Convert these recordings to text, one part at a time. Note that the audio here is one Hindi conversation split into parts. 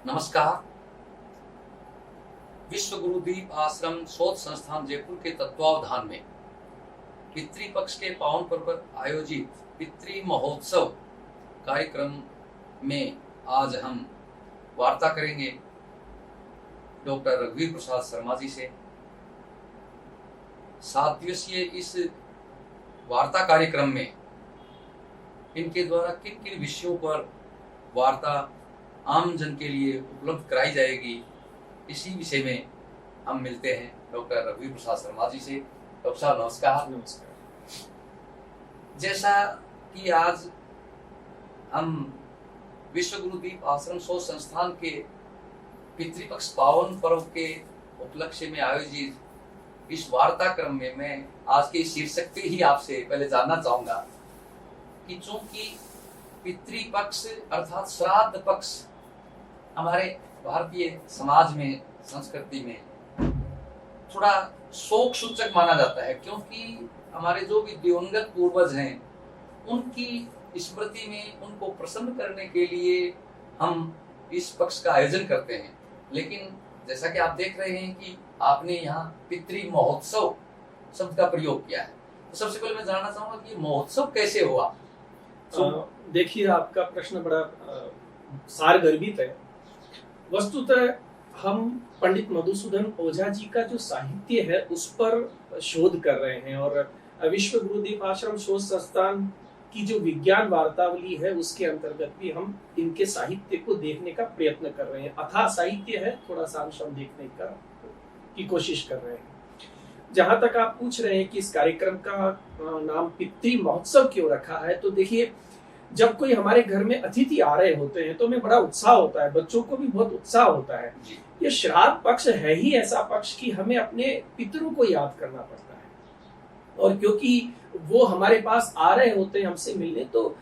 नमस्कार। विश्व गुरुदीप आश्रम शोध संस्थान जयपुर के तत्वावधान में पितृपक्ष के पावन पर्व पर आयोजित पितृ महोत्सव कार्यक्रम में आज हम वार्ता करेंगे डॉक्टर रघुवीर प्रसाद शर्मा जी से। 7 दिवसीय इस वार्ता कार्यक्रम में इनके द्वारा किन किन विषयों पर वार्ता आम जन के लिए उपलब्ध कराई जाएगी, इसी विषय में हम मिलते हैं डॉक्टर रघुवीर प्रसाद शर्मा जी से। डॉक्टर साहब नमस्कार। नमस्कार। जैसा कि आज हम विश्व गुरुदीप आश्रम शोध संस्थान के पितृपक्ष पावन पर्व के उपलक्ष्य में आयोजित इस वार्ता क्रम में मैं आज के शीर्षक पे ही आपसे पहले जानना चाहूंगा कि चूंकि पितृपक्ष अर्थात श्राद्ध पक्ष हमारे भारतीय समाज में, संस्कृति में थोड़ा शोक सूचक माना जाता है, क्योंकि हमारे जो भी दिवंगत पूर्वज हैं उनकी स्मृति में उनको प्रसन्न करने के लिए हम इस पक्ष का आयोजन करते हैं। लेकिन जैसा कि आप देख रहे हैं कि आपने यहाँ पितृ महोत्सव शब्द का प्रयोग किया है, तो सबसे पहले मैं जानना चाहूंगा कि ये महोत्सव कैसे हुआ। देखिए, आपका प्रश्न बड़ा सारगर्भित है। वस्तुतः हम पंडित मधुसूदन ओझा जी का जो साहित्य है उस पर शोध कर रहे हैं और विश्व गुरुदीप आश्रम शोध संस्थान की जो विज्ञान वार्तावली है उसके अंतर्गत भी हम इनके साहित्य को देखने का प्रयत्न कर रहे हैं। अथाह साहित्य है, थोड़ा सा अंश हम देखने की कोशिश कर रहे हैं। जहां तक आप पूछ रहे हैं कि इस कार्यक्रम का नाम पितृ महोत्सव क्यों रखा है, तो देखिए, जब कोई हमारे घर में अतिथि आ रहे होते हैं तो हमें बड़ा उत्साह होता है, बच्चों को भी बहुत उत्साह होता है। ये श्राद्ध पक्ष है ही ऐसा पक्ष कि हमें अपने पितरों को याद करना पड़ता है, और क्योंकि वो हमारे पास आ रहे होते हैं हमसे मिलने, तो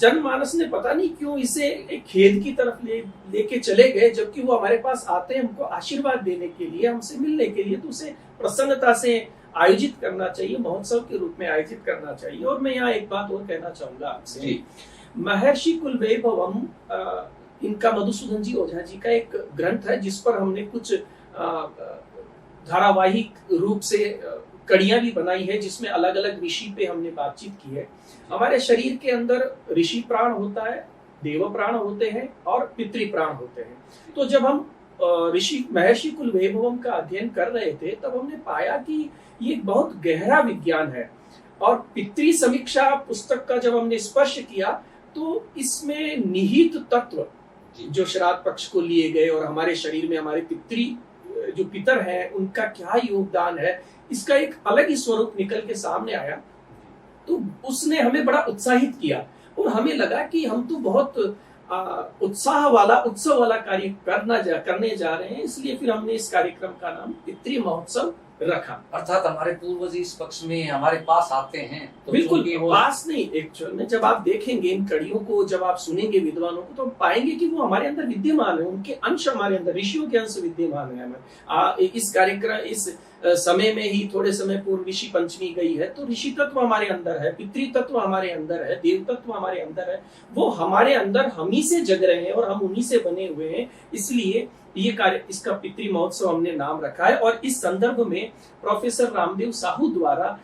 जनमानस ने पता नहीं क्यों इसे एक खेद की तरफ लेके चले गए, जबकि वो हमारे पास आते हैं हमको आशीर्वाद देने के लिए, हमसे मिलने के लिए, तो उसे प्रसन्नता से आयोजित करना चाहिए, महोत्सव के रूप में आयोजित करना चाहिए। और मैं यहाँ एक बात और कहना चाहूंगा आपसे। महर्षि कुलवैभवम इनका मधुसूदन जी ओझा जी का एक ग्रंथ है जिस पर हमने कुछ धारावाहिक रूप से कड़ियां भी बनाई है, जिसमें अलग अलग ऋषि पे हमने बातचीत की है। हमारे शरीर के अंदर ऋषि प्राण होता है, देव प्राण होते हैं और पितृ प्राण होते हैं। तो जब हम ऋषि महर्षि कुलवैभवम का अध्ययन कर रहे थे तब हमने पाया कि ये बहुत गहरा विज्ञान है, और पितृ समीक्षा पुस्तक का जब हमने स्पर्श किया तो इसमें निहित तत्व जो श्राद्ध पक्ष को लिए गए और हमारे शरीर में हमारे पितृ जो पितर हैं उनका क्या योगदान है, इसका एक अलग ही स्वरूप निकल के सामने आया। तो उसने हमें बड़ा उत्साहित किया और हमें लगा कि हम तो बहुत उत्साह वाला, उत्सव वाला कार्य करने जा रहे हैं, इसलिए फिर हमने इस कार्यक्रम का नाम पितृ महोत्सव रखा। अर्थात हमारे पूर्वज इस पक्ष में हमारे पास आते हैं, तो बिल्कुल पास नहीं, एक्चुअल में जब आप देखेंगे इन कड़ियों को, जब आप सुनेंगे विद्वानों को, तो हम पाएंगे कि वो हमारे अंदर विद्यमान है, उनके अंश हमारे अंदर, ऋषियों के अंश विद्यमान है। इस कार्यक्रम इस समय में ही थोड़े समय पूर्व ऋषि पंचमी गई है, तो ऋषि तत्व हमारे अंदर है, पितृ तत्व हमारे अंदर है, देव तत्व हमारे अंदर है, वो हमारे अंदर हम ही से जग रहे हैं और हम उन्हीं से बने हुए हैं। इसलिए ये कार्य, इसका पितृ महोत्सव हमने नाम रखा है। और इस संदर्भ में प्रोफेसर रामदेव साहू द्वारा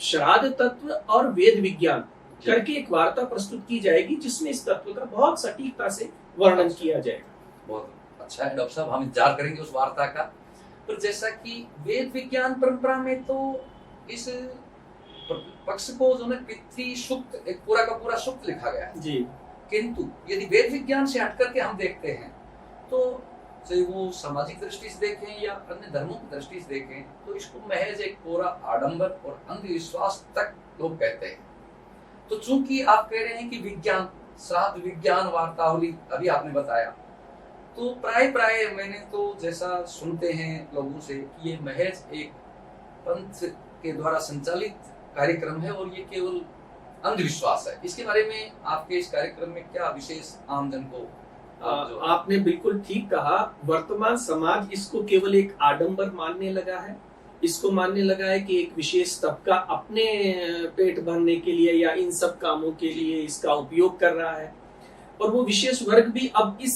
श्राद्ध तत्व और वेद विज्ञान करके एक वार्ता प्रस्तुत की जाएगी, जिसमें इस तत्व का बहुत सटीकता से वर्णन किया जाएगा। बहुत अच्छा है डॉक्टर साहब, हम इंतजार करेंगे उस वार्ता का। पर जैसा कि वेद विज्ञान परंपरा में तो इस पक्ष को जो है पितृ सूक्त, एक पूरा का पूरा सूक्त लिखा गया है जी। किंतु यदि वेद विज्ञान से हट करके हम देखते हैं, तो चाहे वो सामाजिक दृष्टि से देखें या अन्य धर्मों की दृष्टि से देखें, तो इसको महज एक पूरा आडंबर और अंधविश्वास तक लोग कहते हैं। तो चूंकि आप कह रहे हैं कि विज्ञान, श्राद्ध विज्ञान वार्तावली अभी आपने बताया, तो प्राय मैंने तो जैसा सुनते हैं लोगों से कि ये महज एक पंथ के द्वारा संचालित कार्यक्रम है और ये केवल अंधविश्वास है। इसके बारे में आपके इस कार्यक्रम में क्या विशेष आमजन को आपने बिल्कुल ठीक कहा। वर्तमान समाज इसको केवल एक आडंबर मानने लगा है, इसको मानने लगा है कि एक विशेष तबका अपने पेट भरने के लिए या इन सब कामों के लिए इसका उपयोग कर रहा है। और वो विशेष वर्ग भी अब इस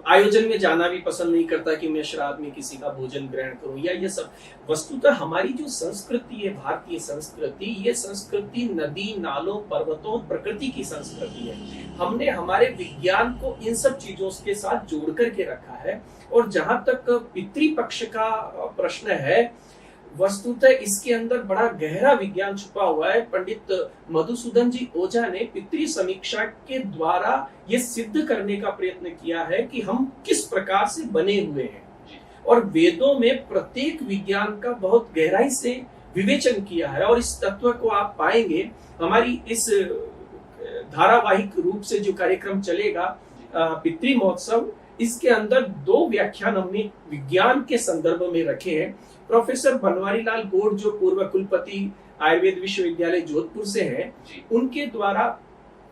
आयोजन में जाना भी पसंद नहीं करता कि मैं श्राद्ध में किसी का भोजन ग्रहण करूं या ये सब। वस्तुतः हमारी जो संस्कृति है, भारतीय संस्कृति, ये संस्कृति नदी नालों पर्वतों प्रकृति की संस्कृति है। हमने हमारे विज्ञान को इन सब चीजों के साथ जोड़ करके रखा है। और जहां तक पितृपक्ष का प्रश्न है, वस्तुतः इसके अंदर बड़ा गहरा विज्ञान छुपा हुआ है। पंडित मधुसूदन जी ओझा ने पितृ समीक्षा के द्वारा ये सिद्ध करने का प्रयत्न किया है कि हम किस प्रकार से बने हुए हैं, और वेदों में प्रत्येक विज्ञान का बहुत गहराई से विवेचन किया है। और इस तत्व को आप पाएंगे हमारी इस धारावाहिक रूप से जो कार्यक्रम चलेगा पितृ महोत्सव, इसके अंदर 2 व्याख्यान हमने विज्ञान के संदर्भ में रखे हैं। प्रोफेसर बनवारी लाल गोड जो पूर्व कुलपति आयुर्वेद विश्वविद्यालय जोधपुर से हैं, उनके द्वारा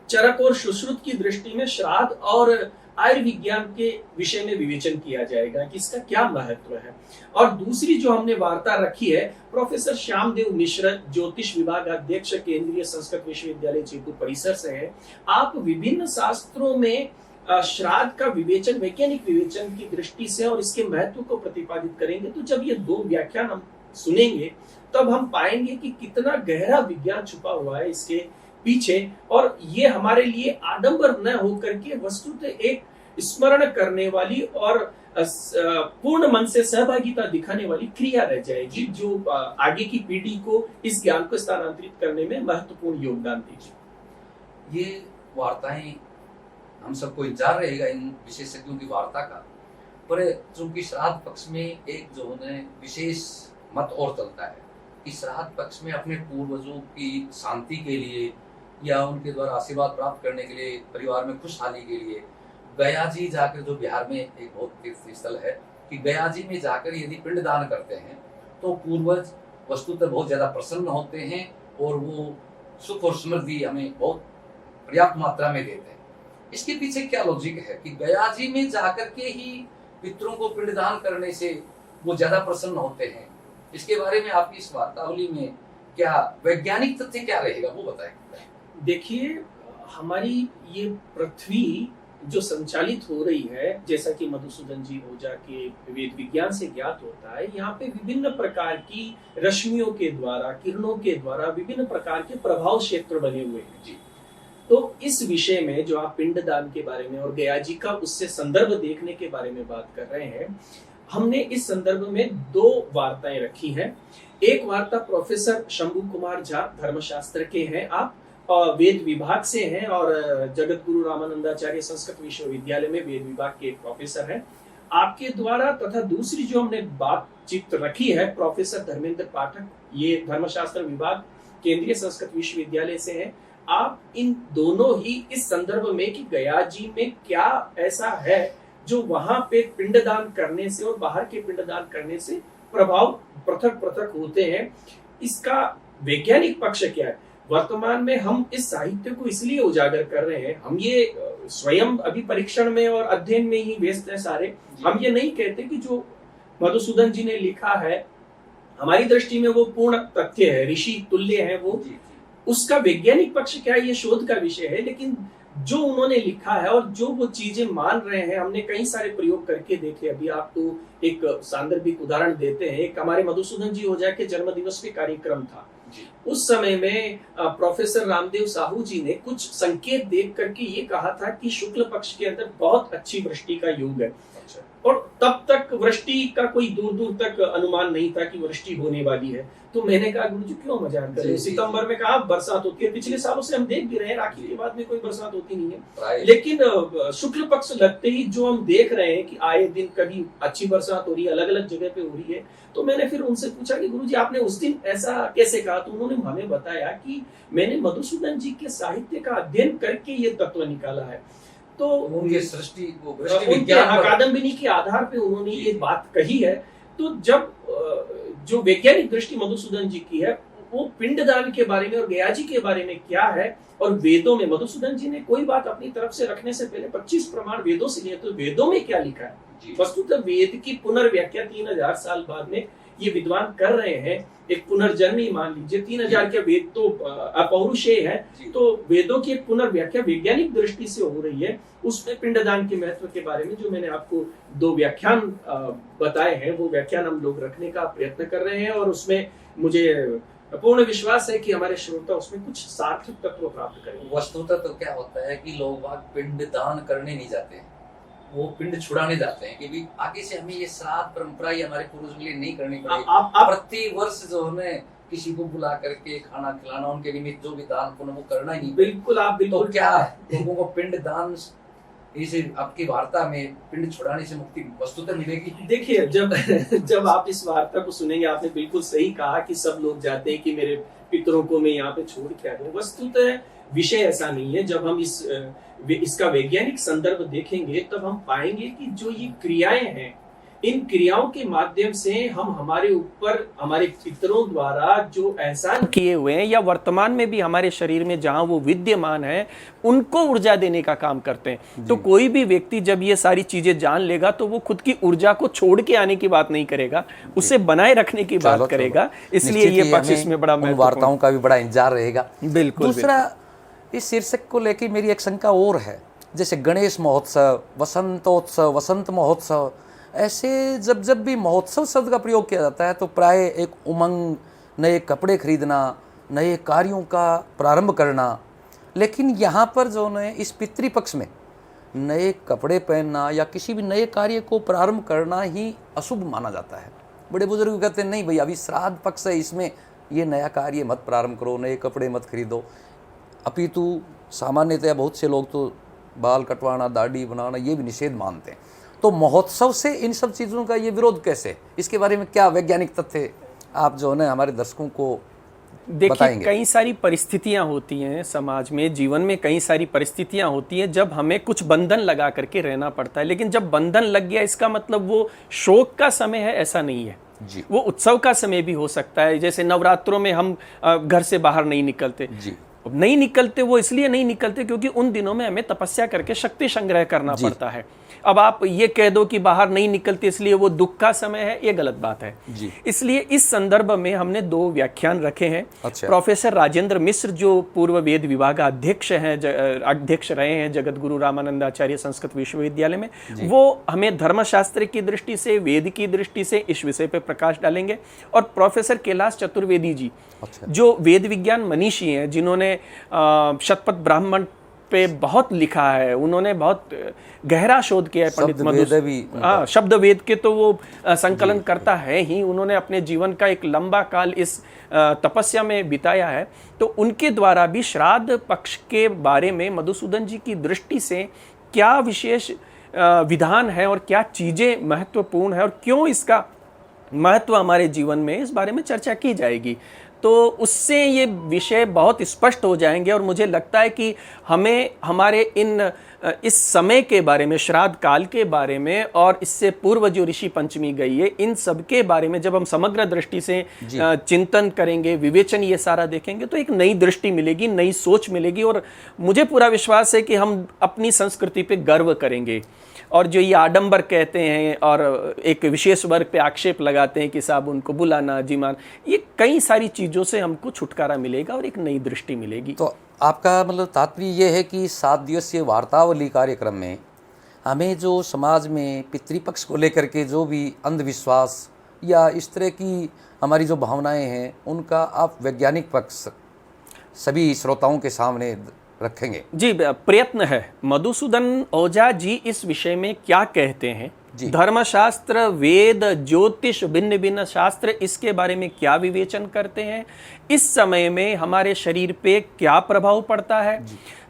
चरक और सुश्रुत की दृष्टि में श्राद्ध और आयुर्विज्ञान के विषय में विवेचन किया जाएगा कि इसका क्या महत्व है। और दूसरी जो हमने वार्ता रखी है, प्रोफेसर श्यामदेव मिश्र ज्योतिष विभाग अध्यक्ष केंद्रीय संस्कृत विश्वविद्यालय जयपुर परिसर से हैं। आप विभिन्न शास्त्रों में श्राद्ध का विवेचन, वैज्ञानिक विवेचन की दृष्टि से और इसके महत्व को प्रतिपादित करेंगे। तो जब ये 2 व्याख्यान हम सुनेंगे तब हम पाएंगे कि कितना गहरा विज्ञान छुपा हुआ है इसके पीछे, और ये हमारे लिए आडंबर न होकर के वस्तुतः एक स्मरण करने वाली और पूर्ण मन से सहभागिता दिखाने वाली क्रिया रह जाएगी, जो आगे की पीढ़ी को इस ज्ञान को स्थानांतरित करने में महत्वपूर्ण योगदान देगी। ये वार्ताएं हम सबको इंतजार रहेगा इन विशेषज्ञों की वार्ता का। पर चूंकि श्राद्ध पक्ष में एक जो है विशेष मत और चलता है कि श्राद्ध पक्ष में अपने पूर्वजों की शांति के लिए या उनके द्वारा आशीर्वाद प्राप्त करने के लिए, परिवार में खुशहाली के लिए गया जी जाकर, जो बिहार में एक बहुत तीर्थ स्थल है, कि गया जी में जाकर यदि पिंडदान करते हैं तो पूर्वज वस्तुतः बहुत ज्यादा प्रसन्न होते हैं और वो सुख और समृद्धि हमें बहुत पर्याप्त मात्रा में देते हैं। इसके पीछे क्या लॉजिक है कि गया जी में जाकर के ही पितरों को पिंडदान करने से वो ज्यादा प्रसन्न होते हैं? इसके बारे में आपकी इस वार्तावली में क्या वैज्ञानिक तथ्य क्या रहेगा, वो बताएं। देखिए, हमारी ये पृथ्वी जो संचालित हो रही है, जैसा कि मधुसूदन जी ओझा के वेद विज्ञान से ज्ञात होता है, यहाँ पे विभिन्न प्रकार की रश्मियों के द्वारा, किरणों के द्वारा विभिन्न प्रकार के प्रभाव क्षेत्र बने हुए हैं जी। तो इस विषय में जो आप पिंडदान के बारे में और गया जी का उससे संदर्भ देखने के बारे में बात कर रहे हैं, हमने इस संदर्भ में 2 वार्ताएं रखी हैं। एक वार्ता प्रोफेसर शंभू कुमार झा धर्मशास्त्र के हैं, आप वेद विभाग से हैं और जगत गुरु रामानंदाचार्य संस्कृत विश्वविद्यालय में वेद विभाग के एक प्रोफेसर हैं, आपके द्वारा। तथा दूसरी जो हमने बातचीत रखी है प्रोफेसर धर्मेंद्र पाठक, ये धर्मशास्त्र विभाग केंद्रीय संस्कृत विश्वविद्यालय से हैं। आप इन दोनों ही इस संदर्भ में कि गया जी में क्या ऐसा है जो वहां पे पिंडदान करने से और बाहर के पिंडदान करने से प्रभाव पृथक पृथक होते हैं, इसका वैज्ञानिक पक्ष क्या है। वर्तमान में हम इस साहित्य को इसलिए उजागर कर रहे हैं, हम ये स्वयं अभी परीक्षण में और अध्ययन में ही व्यस्त है सारे। हम ये नहीं कहते कि जो मधुसूदन जी ने लिखा है हमारी दृष्टि में वो पूर्ण तथ्य है, ऋषि तुल्य है वो, उसका वैज्ञानिक पक्ष क्या है ये शोध का विषय है। लेकिन जो उन्होंने लिखा है और जो वो चीजें मान रहे हैं, हमने कई सारे प्रयोग करके देखे। अभी आपको एक सांदर्भिक उदाहरण देते हैं। एक हमारे मधुसूदन जी ओझा के जन्म दिवस पे कार्यक्रम था, उस समय में प्रोफेसर रामदेव साहू जी ने कुछ संकेत देख करके ये कहा था कि शुक्ल पक्ष के अंदर बहुत अच्छी वृष्टि का योग है, और तब तक वृष्टि का कोई दूर दूर तक अनुमान नहीं था कि वृष्टि होने वाली है। तो मैंने कहा गुरुजी क्यों मजाक कर रहे हो, सितंबर में कहा बरसात होती है, पिछले सालों से हम देख भी रहे हैं राखी के बाद में कोई बरसात होती नहीं है। लेकिन शुक्ल पक्ष लगते ही जो हम देख रहे हैं कि आए दिन कभी अच्छी बरसात हो रही है, अलग अलग जगह पे हो रही है। तो मैंने फिर उनसे पूछा कि गुरुजी आपने उस दिन ऐसा कैसे कहा, तो उन्होंने हमें बताया कि मैंने मधुसूदन जी के साहित्य का अध्ययन करके ये तत्व निकाला है। तो उनके सृष्टि को कादम्बिनी के आधार पे उन्होंने ये बात कही है। तो जब जो वैज्ञानिक दृष्टि मधुसूदन जी की है वो पिंडदान के बारे में और गया जी के बारे में क्या है, और वेदों में मधुसूदन जी ने कोई बात अपनी तरफ से रखने से पहले 25 प्रमाण वेदों से लिए, तो वेदों में क्या लिखा है। वस्तुतः वेद की पुनर्व्याख्या 3000 साल बाद में ये विद्वान कर रहे हैं, एक पुनर्जन्म मान लीजिए, 3000 के वेद तो अपौरुषेय है, तो वेदों की एक पुनर्व्याख्या वैज्ञानिक दृष्टि से हो रही है। उसमें पिंडदान के महत्व के बारे में जो मैंने आपको 2 व्याख्यान बताए हैं, वो व्याख्यान हम लोग रखने का प्रयत्न कर रहे हैं, और उसमें मुझे पूर्ण विश्वास है कि हमारे श्रोता उसमें कुछ सार्थक तत्व प्राप्त करेंगे। वस्तुतः तो क्या होता है कि लोग बाग पिंड दान करने नहीं जाते हैं, वो पिंड छुड़ाने जाते हैं कि भी आगे से हमें ये श्राद्ध परंपरा ये हमारे पूर्वजों के लिए नहीं करनी पड़ेगी। प्रति वर्ष जो है किसी को बुला करके खाना खिलाना, उनके निमित्त जो भी दान पुण्य वो करना ही नहीं। बिल्कुल, आप बिल्कुल। तो क्या लोगों को पिंड दान इसे आपकी वार्ता में पिंड छुड़ाने से मुक्ति वस्तुतः मिलेगी? देखिए, जब आप इस वार्ता को सुनेंगे, आपने बिल्कुल सही कहा कि सब लोग जाते हैं कि मेरे पितरों को मैं यहाँ पे छोड़ के आ जाऊं। वस्तुतः विषय ऐसा नहीं है। जब हम इसका वैज्ञानिक संदर्भ देखेंगे तब हम पाएंगे कि जो ये क्रियाएं हैं, इन क्रियाओं के माध्यम से हम हमारे ऊपर हमारे पितरों द्वारा जो एहसान किए हुए हैं या वर्तमान में भी हमारे शरीर में जहां वो विद्यमान है, उनको ऊर्जा देने का काम करते हैं। तो कोई भी व्यक्ति जब ये सारी चीजें जान लेगा तो वो खुद की ऊर्जा को छोड़ के आने की बात नहीं करेगा, उसे बनाए रखने की बात करेगा। इसलिए ये पक्ष इसमें बड़ा महत्वपूर्ण, वार्ताओं का भी बड़ा इंतजार रहेगा। बिल्कुल। दूसरा, इस शीर्षक को लेकर मेरी एक शंका और है, जैसे गणेश महोत्सव, वसंतोत्सव, वसंत महोत्सव, ऐसे जब भी महोत्सव शब्द का प्रयोग किया जाता है तो प्राय एक उमंग, नए कपड़े खरीदना, नए कार्यों का प्रारंभ करना। लेकिन यहाँ पर जो है इस पितृपक्ष में नए कपड़े पहनना या किसी भी नए कार्य को प्रारंभ करना ही अशुभ माना जाता है। बड़े बुजुर्ग कहते हैं नहीं भाई, अभी श्राद्ध पक्ष है, इसमें ये नया कार्य मत प्रारंभ करो, नए कपड़े मत खरीदो। अपितु सामान्यतया बहुत से लोग तो बाल कटवाना, दाढ़ी बनाना ये भी निषेध मानते हैं। तो महोत्सव से इन सब चीज़ों का ये विरोध कैसे? इसके बारे में क्या वैज्ञानिक तथ्य आप जो है हमारे दर्शकों को देखिए, कई सारी परिस्थितियां होती हैं समाज में, जीवन में कई सारी परिस्थितियां होती हैं जब हमें कुछ बंधन लगा करके रहना पड़ता है। लेकिन जब बंधन लग गया, इसका मतलब वो शोक का समय है, ऐसा नहीं है जी। वो उत्सव का समय भी हो सकता है। जैसे नवरात्रों में हम घर से बाहर नहीं निकलते जी। नहीं निकलते, वो इसलिए नहीं निकलते क्योंकि उन दिनों में हमें तपस्या करके शक्ति संग्रह करना पड़ता है। अब आप ये कह दो कि बाहर नहीं निकलते इसलिए वो दुख का समय है, ये गलत बात है जी। इसलिए इस संदर्भ में हमने 2 व्याख्यान रखे हैं। अच्छा। प्रोफेसर राजेंद्र मिश्र जो पूर्व वेद विभाग अध्यक्ष रहे हैं जगत गुरु रामानंदाचार्य संस्कृत विश्वविद्यालय में, वो हमें धर्मशास्त्र की दृष्टि से, वेद की दृष्टि से इस विषय पर प्रकाश डालेंगे। और प्रोफेसर कैलाश चतुर्वेदी जी, जो वेद विज्ञान मनीषी हैं, जिन्होंने शतपथ ब्राह्मण पे बहुत लिखा है, उन्होंने बहुत गहरा शोध किया है। पंडित मधुसूदन शब्द वेद के तो वो संकलन करता है ही, उन्होंने अपने जीवन का एक लंबा काल इस तपस्या में बिताया है। तो उनके द्वारा भी श्राद्ध पक्ष के बारे में मधुसूदन जी की दृष्टि से क्या विशेष विधान है और क्या चीजें महत्वपूर्ण है और क्यों इसका महत्व हमारे जीवन में, इस बारे में चर्चा की जाएगी। तो उससे ये विषय बहुत स्पष्ट हो जाएंगे और मुझे लगता है कि हमें हमारे इस समय के बारे में, श्राद्ध काल के बारे में और इससे पूर्व जो ऋषि पंचमी गई है, इन सब के बारे में जब हम समग्र दृष्टि से चिंतन करेंगे, विवेचन ये सारा देखेंगे तो एक नई दृष्टि मिलेगी, नई सोच मिलेगी। और मुझे पूरा विश्वास है कि हम अपनी संस्कृति पे गर्व करेंगे। और जो ये आडंबर कहते हैं और एक विशेष वर्ग पे आक्षेप लगाते हैं कि साहब उनको बुलाना, जीमान, ये कई सारी चीज़ों से हमको छुटकारा मिलेगा और एक नई दृष्टि मिलेगी। तो आपका मतलब तात्पर्य ये है कि 7 दिवसीय वार्तावली कार्यक्रम में हमें जो समाज में पितृपक्ष को लेकर के जो भी अंधविश्वास या इस तरह की हमारी जो भावनाएं हैं, उनका आप वैज्ञानिक पक्ष सभी श्रोताओं के सामने रखेंगे? जी, प्रयत्न है। मधुसूदन ओझा जी इस विषय में क्या कहते हैं, धर्मशास्त्र, वेद, ज्योतिष, भिन्न भिन्न शास्त्र इसके बारे में क्या विवेचन करते हैं, इस समय में हमारे शरीर पे क्या प्रभाव पड़ता है,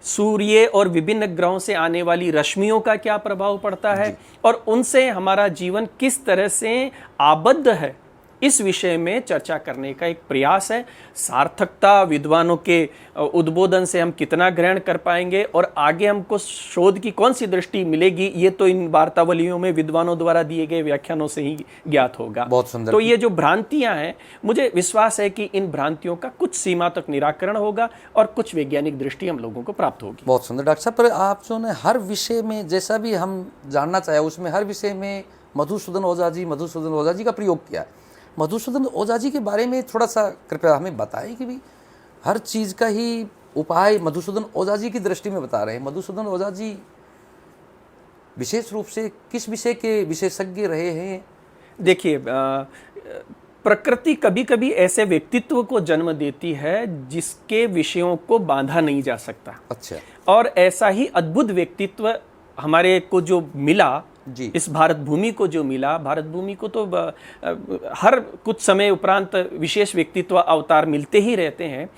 सूर्य और विभिन्न ग्रहों से आने वाली रश्मियों का क्या प्रभाव पड़ता है और उनसे हमारा जीवन किस तरह से आबद्ध है, इस विषय में चर्चा करने का एक प्रयास है। सार्थकता विद्वानों के उद्बोधन से हम कितना ग्रहण कर पाएंगे और आगे हमको शोध की कौन सी दृष्टि मिलेगी, ये तो इन वार्तावलियों में विद्वानों द्वारा दिए गए व्याख्यानों से ही ज्ञात होगा। बहुत सुंदर। तो ये जो भ्रांतियां हैं, मुझे विश्वास है कि इन भ्रांतियों का कुछ सीमा तक निराकरण होगा और कुछ वैज्ञानिक दृष्टि हम लोगों को प्राप्त होगी। बहुत सुंदर डॉक्टर साहब। पर आप जो ने हर विषय में जैसा भी हम जानना चाहे उसमें हर विषय में मधुसूदन ओझा जी का प्रयोग किया है। मधुसूदन ओझा जी के बारे में थोड़ा सा कृपया हमें बताएं कि भाई हर चीज़ का ही उपाय मधुसूदन ओझा जी की दृष्टि में बता रहे हैं। मधुसूदन ओझा जी विशेष रूप से किस विषय के विशेषज्ञ रहे हैं? देखिए, प्रकृति कभी कभी ऐसे व्यक्तित्व को जन्म देती है जिसके विषयों को बांधा नहीं जा सकता। अच्छा। और ऐसा ही अद्भुत व्यक्तित्व हमारे को जो मिला जी। इस भारत भूमि को जो मिला, भारत भूमि को तो हर कुछ समय उपरांत विशेष व्यक्तित्व अवतार मिलते ही रहते हैं।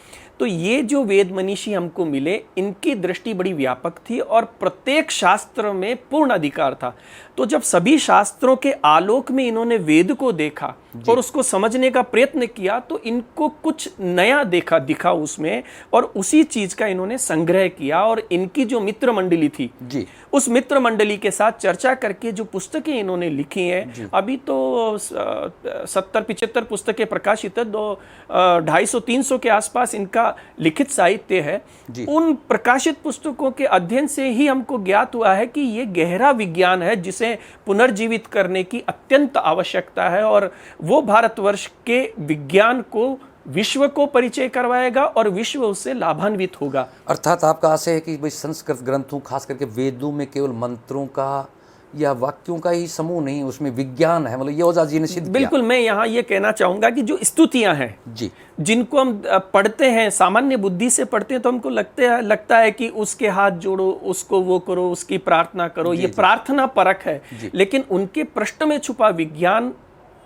तो ये जो वेद मनीषी हमको मिले, इनकी दृष्टि बड़ी व्यापक थी और प्रत्येक शास्त्र में पूर्ण अधिकार था। तो जब सभी शास्त्रों के आलोक में इन्होंने वेद को देखा और उसको समझने का प्रयत्न किया, तो इनको कुछ नया दिखा उसमें, और उसी चीज का इन्होंने संग्रह किया। और इनकी जो मित्र मंडली थी जी, उस मित्र मंडली के साथ चर्चा करके जो पुस्तकें इन्होंने लिखी हैं, अभी तो 70-75 पुस्तकें प्रकाशित है, 250-300 के आसपास इनका लिखित साहित्य है। उन प्रकाशित पुस्तकों के अध्ययन से ही हमको ज्ञात हुआ है कि ये गहरा विज्ञान है जिसे पुनर्जीवित करने की अत्यंत आवश्यकता है, और वो भारतवर्ष के विज्ञान को विश्व को परिचय करवाएगा और विश्व उससे लाभान्वित होगा। अर्थात आपका आशय है कि भाई संस्कृत ग्रंथों, खास करके वेदों में केवल मंत्रों का या वाक्यों का ही समूह नहीं, उसमें विज्ञान है। मतलब ये ओझा जी ने सिद्ध किया। बिल्कुल, मैं यहाँ ये कहना चाहूंगा कि जो स्तुतियां हैं जी, जिनको हम पढ़ते हैं, सामान्य बुद्धि से पढ़ते हैं, तो हमको लगता है कि उसके हाथ जोड़ो, उसको वो करो, उसकी प्रार्थना करो, ये प्रार्थना परक है। लेकिन उनके पृष्ठ में छुपा विज्ञान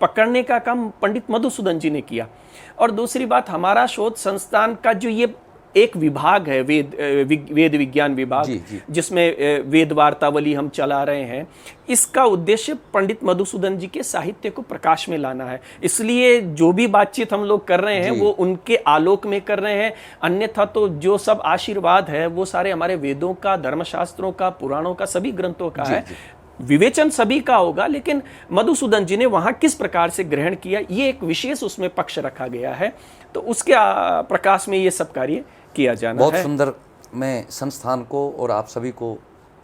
पकड़ने का काम पंडित मधुसूदन जी ने किया। और दूसरी बात, हमारा शोध संस्थान का जो ये एक विभाग है, वेद विज्ञान विभाग, जिसमें वेद वार्तावली हम चला रहे हैं, इसका उद्देश्य पंडित मधुसूदन जी के साहित्य को प्रकाश में लाना है। इसलिए जो भी बातचीत हम लोग कर रहे हैं वो उनके आलोक में कर रहे हैं। अन्यथा तो जो सब आशीर्वाद है वो सारे हमारे वेदों का, धर्मशास्त्रों का, पुराणों का, सभी ग्रंथों का है। विवेचन सभी का होगा, लेकिन मधुसूदन जी ने वहां किस प्रकार से ग्रहण किया, ये एक विशेष उसमें पक्ष रखा गया है। तो उसके प्रकाश में ये सब कार्य किया जाना बहुत है। सुंदर। मैं संस्थान को और आप सभी को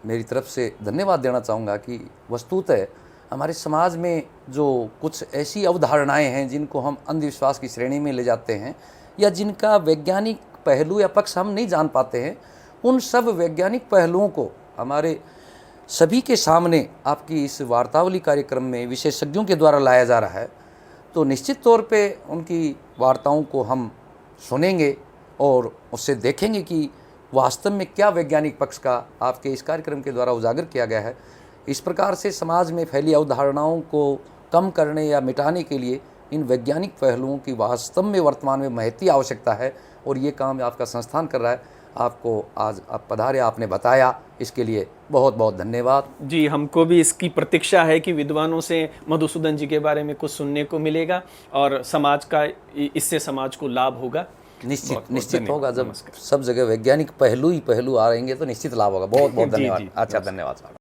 मेरी तरफ से धन्यवाद देना चाहूँगा कि वस्तुतः हमारे समाज में जो कुछ ऐसी अवधारणाएं हैं जिनको हम अंधविश्वास की श्रेणी में ले जाते हैं या जिनका वैज्ञानिक पहलू या पक्ष हम नहीं जान पाते हैं, उन सब वैज्ञानिक पहलुओं को हमारे सभी के सामने आपकी इस वार्तावली कार्यक्रम में विशेषज्ञों के द्वारा लाया जा रहा है। तो निश्चित तौर पे उनकी वार्ताओं को हम सुनेंगे और उससे देखेंगे कि वास्तव में क्या वैज्ञानिक पक्ष का आपके इस कार्यक्रम के द्वारा उजागर किया गया है। इस प्रकार से समाज में फैली अवधारणाओं को कम करने या मिटाने के लिए इन वैज्ञानिक पहलुओं की वास्तव में वर्तमान में महती आवश्यकता है, और ये काम आपका संस्थान कर रहा है। आपको आज आप पधारे, आपने बताया, इसके लिए बहुत बहुत धन्यवाद। जी, हमको भी इसकी प्रतीक्षा है कि विद्वानों से मधुसूदन जी के बारे में कुछ सुनने को मिलेगा और समाज का, इससे समाज को लाभ होगा। निश्चित होगा। जब सब जगह वैज्ञानिक पहलू ही पहलू आ रहेंगे तो निश्चित लाभ होगा। बहुत बहुत धन्यवाद। अच्छा, धन्यवाद।